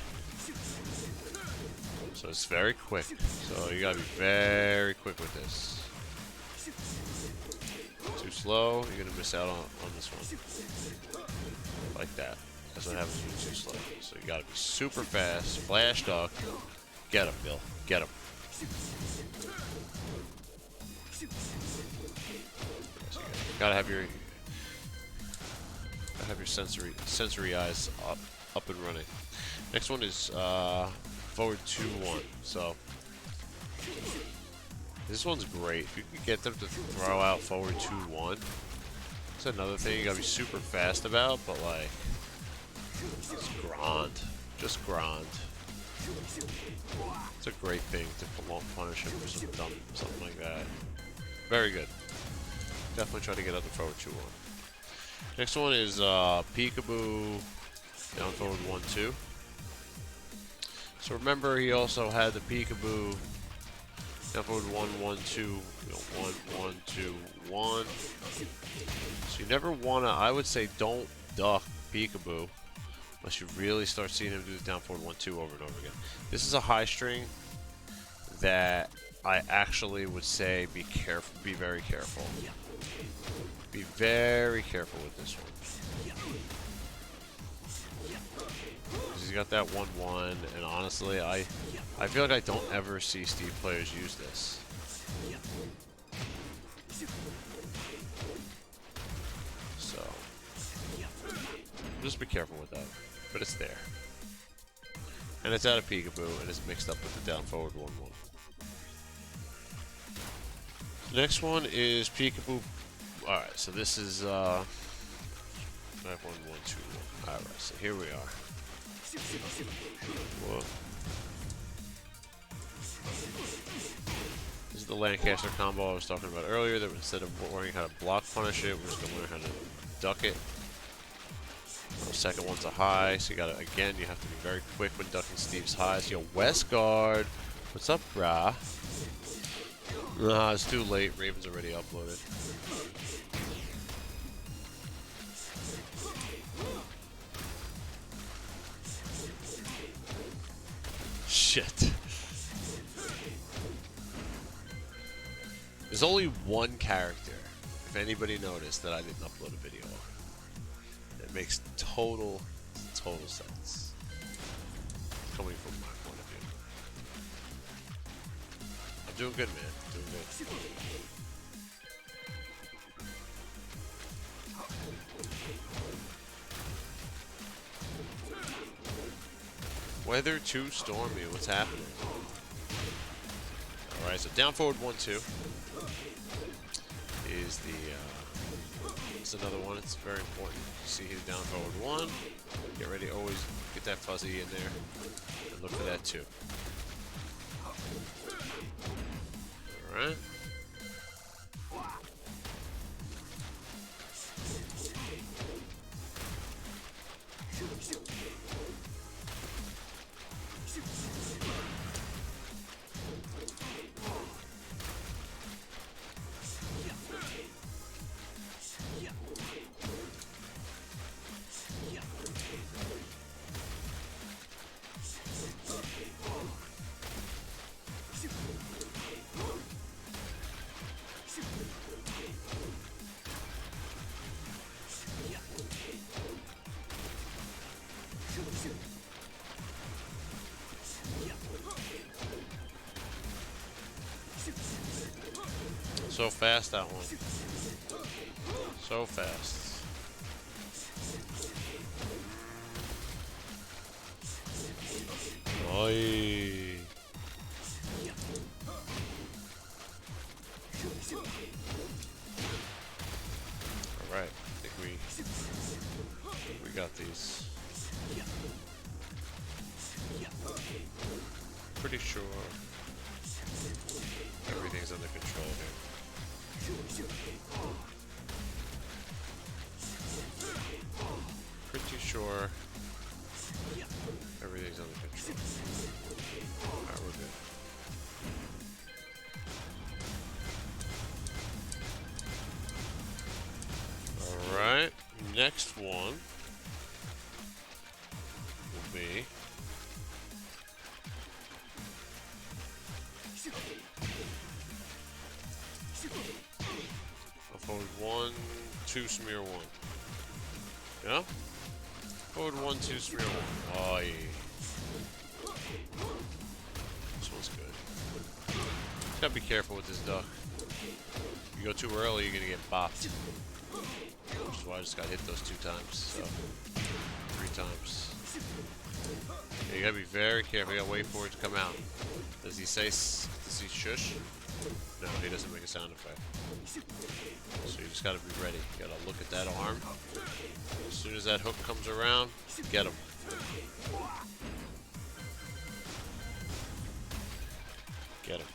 Speaker 1: So it's very quick. So you gotta be very quick with this. Too slow, you're gonna miss out on this one. Like that. That's what happens when you're too slow. So you gotta be super fast. Flash duck. Get him, Bill. Get him. Gotta have your sensory eyes up and running. Next one is forward 2-1. So this one's great. If you can get them to throw out forward 2-1, that's another thing you gotta be super fast about. But like, just grind, It's a great thing to punish him for something like that. Very good. Definitely try to get up the forward 2-1. Next one is peekaboo down forward 1-2. So remember, he also had the peekaboo down forward 1-1-2, 1-1-2-1. So you never wanna, I would say, don't duck peekaboo unless you really start seeing him do the down forward 1-2 over and over again. This is a high string that I actually would say be careful, be very careful. Be very careful with this one. Because he's got that 1-1, and honestly, I feel like I don't ever see Steve players use this. So, just be careful with that. But it's there. And it's out of peekaboo, and it's mixed up with the down forward 1-1. Next one is peekaboo. Alright, so this is 5-1-1-2-1. Alright, so here we are. Whoa. This is the Lancaster combo I was talking about earlier, that instead of learning how to block punish it, we're just going to learn how to duck it. The second one's a high, so you gotta, again, you have to be very quick when ducking Steve's highs. Yo, Westguard, what's up, brah? Nah, it's too late. Raven's already uploaded. Shit. There's only one character, if anybody noticed, that I didn't upload a video on. It makes total sense. Coming from my point of view. I'm doing good, man. Doing good. Weather too stormy. What's happening? Alright, so down forward 1-2 is the it's another one. It's very important. You see he's down forward 1. Get ready, always get that fuzzy in there. And look for that 2. Alright. So fast, that one. So fast. Oi. Alright, I think we got these. Pretty sure everything's under control here. Pretty sure everything's under control. Alright, we're good. Alright, next one will be forward 1, 2, smear 1. Yeah? Forward 1, 2, smear 1. Oh, yeah. This one's good. Just gotta be careful with this duck. If you go too early, you're gonna get bopped. Which is why I just got hit those 2 times. So, 3 times. Yeah, you gotta be very careful. You gotta wait for it to come out. Does he say, does he shush? No, he doesn't make a sound effect. So you just gotta be ready. You gotta look at that arm. As soon as that hook comes around, get him. Get him.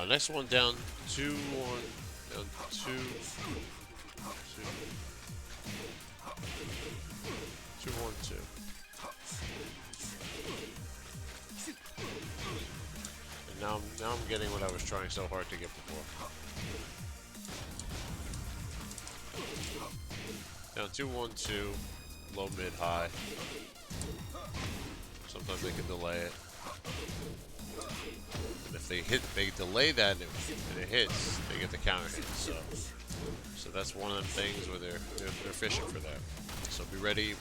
Speaker 1: Next one down 2, 1, down 2, 2, 1, 2. Now I'm getting what I was trying so hard to get before. Down 2, 1, 2, low, mid, high. Sometimes they can delay it. And if they delay that and it hits, they get the counter hit. So that's one of them things where they're fishing for that. So be ready.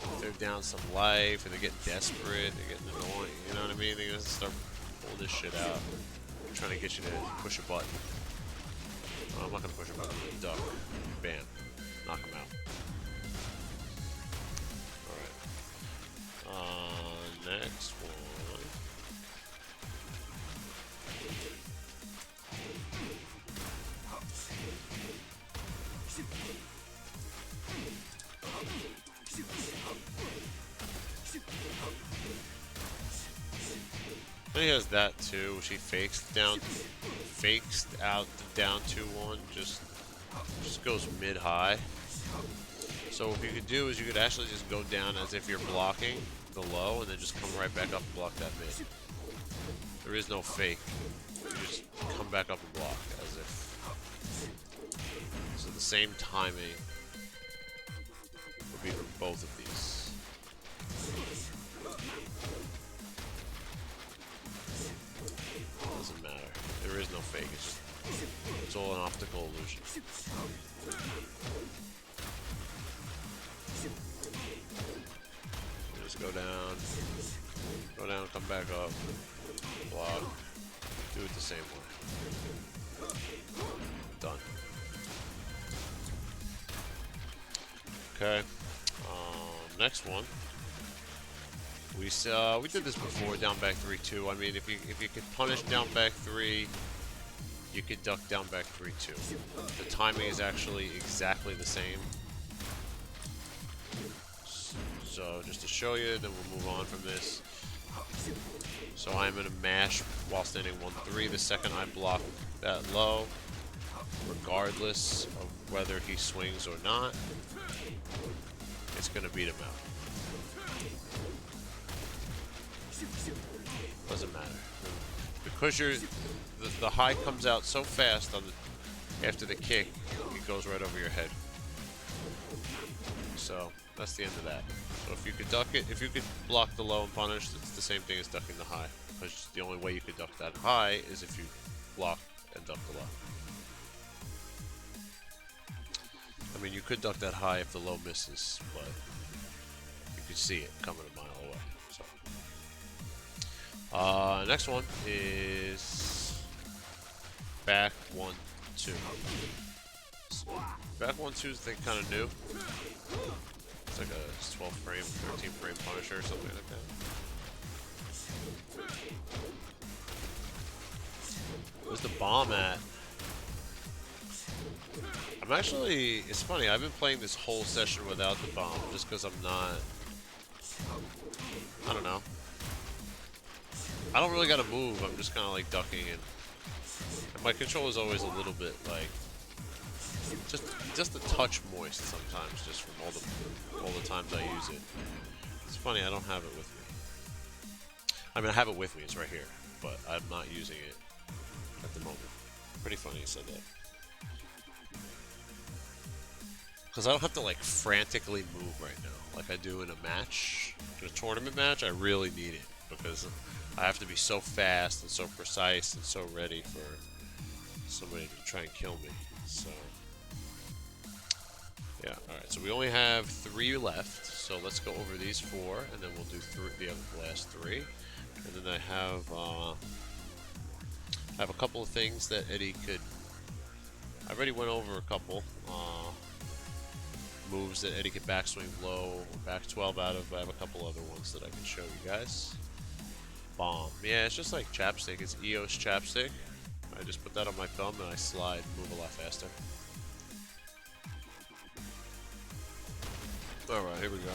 Speaker 1: If they're down some life, and they're getting desperate, they're getting annoying, you know what I mean? They're gonna start pulling this shit out. They're trying to get you to push a button. I'm not gonna push a button, duck. Bam. Knock him out. Alright. Next one. I think he has that too, which he fakes out the down 2-1, just goes mid-high. So what you could do is you could actually just go down as if you're blocking the low, and then just come right back up and block that mid. There is no fake. You just come back up and block as if. So the same timing would be for both of these. Doesn't matter. There is no fake. It's all an optical illusion. Just go down, come back up, block, do it the same way. Done. Okay. Next one. We did this before, down back 3-2. I mean, if you could punish down back 3, you could duck down back 3-2. The timing is actually exactly the same. So just to show you, then we'll move on from this. So I'm going to mash while standing 1-3 the second I block that low, regardless of whether he swings or not. It's going to beat him out. Doesn't matter. Because the high comes out so fast on after the kick, it goes right over your head. So that's the end of that. So if you could duck it, if you could block the low and punish, it's the same thing as ducking the high. Because the only way you could duck that high is if you block and duck the low. I mean, you could duck that high if the low misses, but you could see it coming a mile away. So, next one is back 1-2. Back 1-2 is kind of new. It's like a 12 frame, 13 frame Punisher or something like that. Where's the bomb at? I'm actually, it's funny, I've been playing this whole session without the bomb just because I'm not, I don't know. I don't really gotta move, I'm just kind of like ducking and my control is always a little bit like, just a touch moist sometimes, just from all the times I use it. It's funny, I don't have it with me. I mean, I have it with me, it's right here, but I'm not using it at the moment. Pretty funny you said that. Because I don't have to like frantically move right now, like I do in a match, in a tournament match. I really need it because I have to be so fast and so precise and so ready for somebody to try and kill me. So yeah, all right. So we only have 3 left. So let's go over these 4, and then we'll do the last 3. And then I have a couple of things that Eddie could. I already went over a couple. Moves that Eddie can backswing low or back 12 out of. I have a couple other ones that I can show you guys. Bomb. Yeah, it's just like chapstick. It's EOS chapstick. I just put that on my thumb and I slide, move a lot faster. Alright, here we go.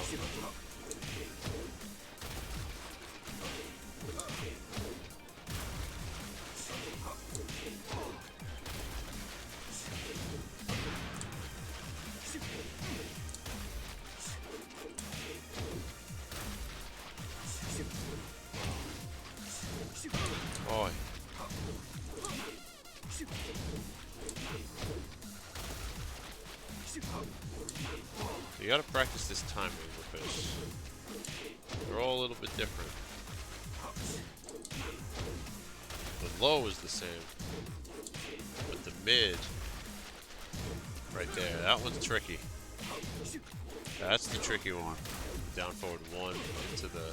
Speaker 1: Oh. You gotta practice this timing because they're all a little bit different. The low is the same, but the mid, right there, that one's tricky. That's the tricky one. Down forward 1 into the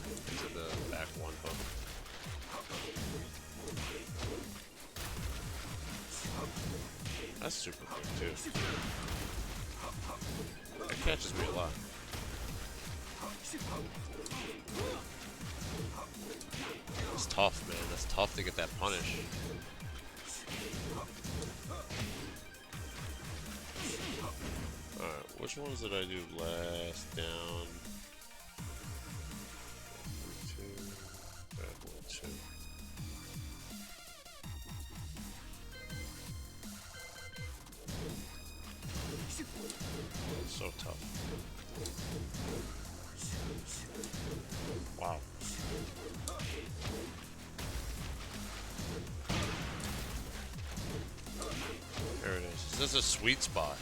Speaker 1: back 1 hook. That's super quick too. That catches me a lot. It's tough, man. That's tough to get that punish. Alright, which ones did I do last? Down 2, back 1-2. So tough. Wow. There it is. This is a sweet spot.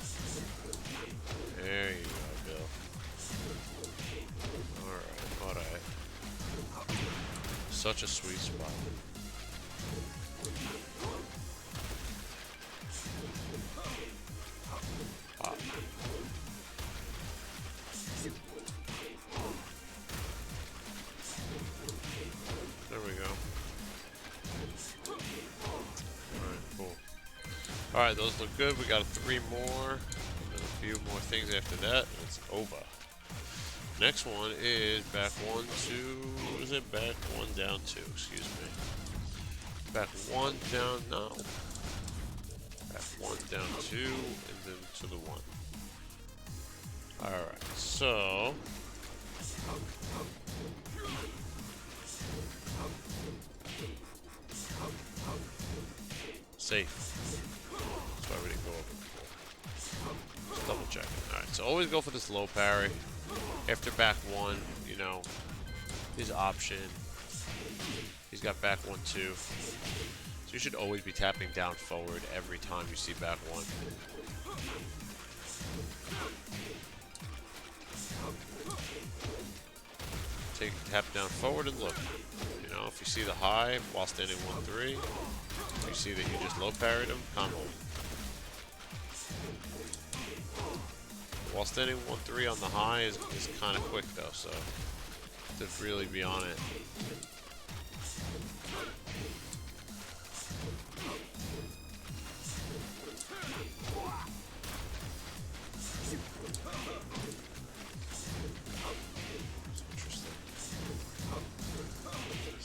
Speaker 1: There you go, Bill. Alright, alright. Such a sweet spot. Pop. There we go. Alright, cool. Alright, those look good. We got 3 more. And then a few more things after that. And it's over. Next one is back 1, 2. What is it? Back 1, down 2. Excuse me. Back 1, down, no. Back 1, down 2, and then to the 1. Alright, so. Safe. That's why we didn't go over before. Just double check it. Alright, so always go for this low parry. After back one, you know, his option. He's got back one too. So you should always be tapping down forward every time you see back one. Tap down forward and look. You know, if you see the high while standing 1-3, you see that you just low parried him, combo. While standing 1-3 on the high is kind of quick though, so to really be on it.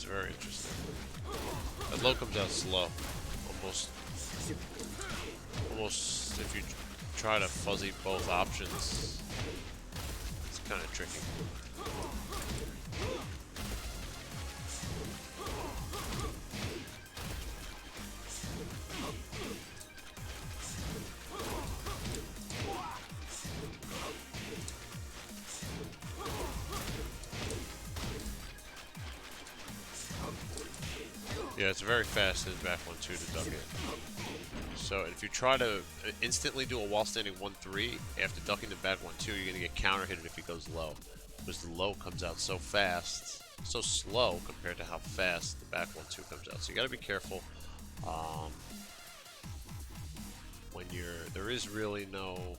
Speaker 1: Very interesting. That low comes out slow. Almost if you try to fuzzy both options, it's kind of tricky. Yeah, it's very fast in back 1-2 to duck it. So if you try to instantly do a wall standing 1-3 after ducking the back 1-2, you're gonna get counter hit if he goes low, because the low comes out so fast, so slow compared to how fast the back 1-2 comes out. So you gotta be careful. When there is really no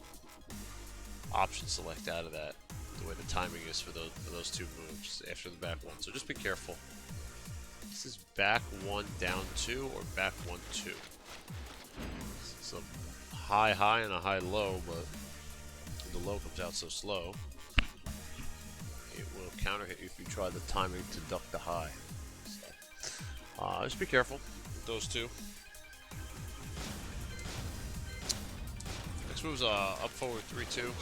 Speaker 1: option select out of that, the way the timing is for those two moves after the back one. So just be careful. This is back 1 down 2 or back 1-2. It's a high and a high low, but the low comes out so slow, it will counter hit you if you try the timing to duck the high. So, just be careful with those two. Next move's up forward 3-2.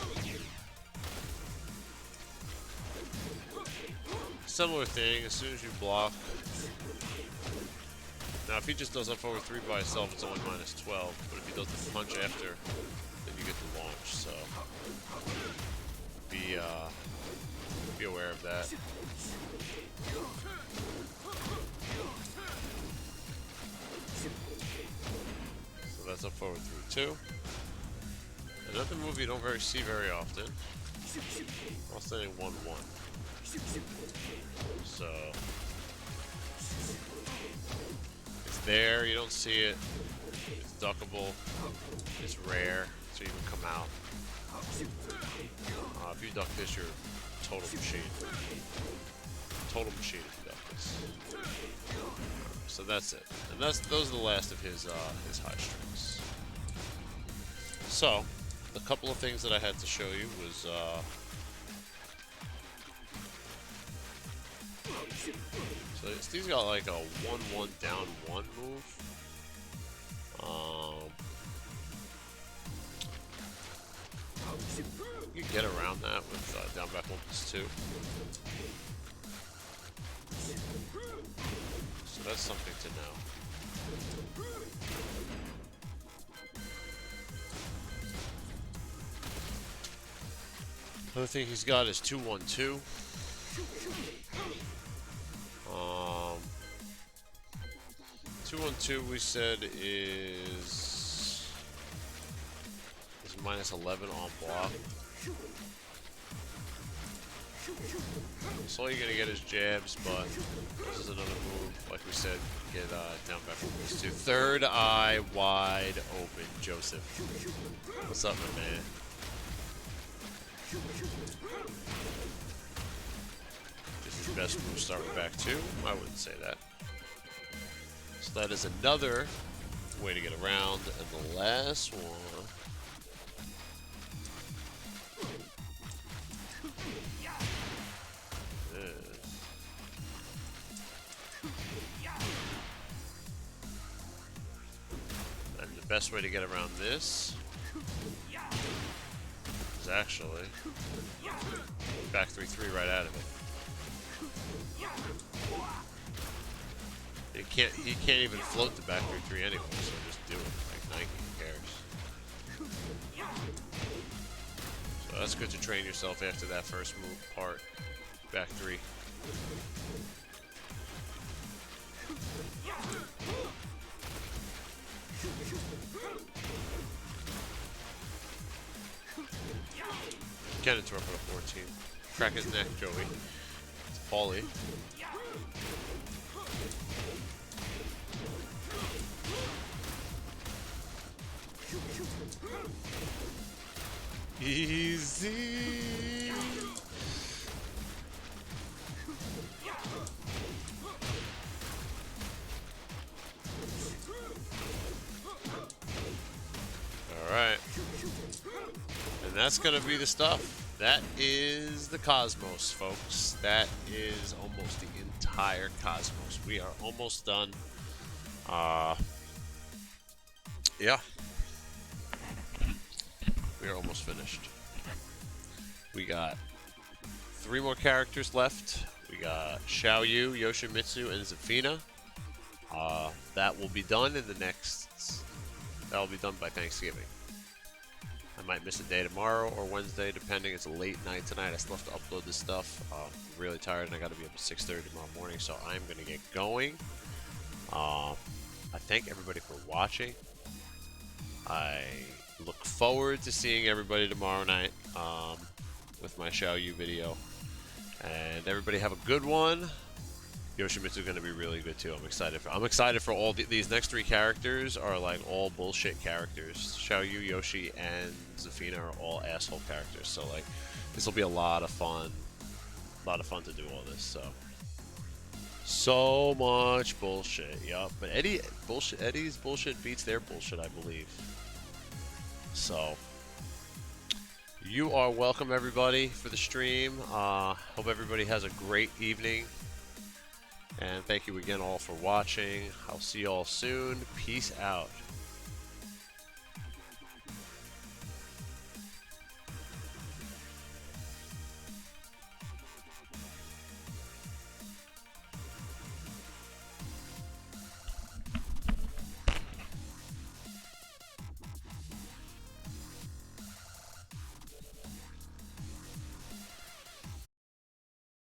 Speaker 1: Similar thing, as soon as you block. Now if he just does up forward 3 by himself, it's only -12, but if he does the punch after, then you get the launch, so be aware of that. So that's up forward 3-2. Another move you don't see very often. While standing 1-1. So it's there, you don't see it. It's duckable. It's rare, so you can come out. If you duck this, you're a total machine. Total machine if you duck this. So that's it. And those are the last of his high strings. So the couple of things that I had to show you was so Steve's got like a 1-1 down 1 move. You can get around that with down back 1+2. So that's something to know. Another thing he's got is 2-1-2. 2-1-2 we said is -11 on block. So all you're gonna get is jabs, but this is another move, like we said, get down back 1+2. Third eye wide open, Joseph. What's up, my man? This is best move start with back 2? I wouldn't say that. So that is another way to get around, and the last one. And the best way to get around this is actually back 3-3 right out of it. You He can't even float the back 3 anyway, so just do it. Like Nike, who cares? So that's good to train yourself after that first move part. Back 3. Can't interrupt at a 14. Crack his neck, Joey. It's Paulie. Easy. All right. And that's going to be the stuff. That is the Cosmos, folks. That is almost the entire Cosmos. We are almost done. Yeah. We are almost finished. We got 3 more characters left. We got Xiaoyu, Yoshimitsu, and Zafina. That will be done in the next... That will be done by Thanksgiving. I might miss a day tomorrow or Wednesday, depending. It's a late night tonight. I still have to upload this stuff. I'm really tired, and I got to be up at 6:30 tomorrow morning, so I'm going to get going. I thank everybody for watching. I look forward to seeing everybody tomorrow night with my Xiaoyu video. And everybody have a good one. Yoshimitsu is going to be really good too. I'm excited for all these next 3 characters are like all bullshit characters. Xiaoyu, Yoshi, and Zafina are all asshole characters. So like this will be a lot of fun. A lot of fun to do all this. So much bullshit. Yup. But Eddie's bullshit beats their bullshit, I believe. So you are welcome, everybody, for the stream. Hope everybody has a great evening. And thank you again all for watching. I'll see you all soon. Peace out.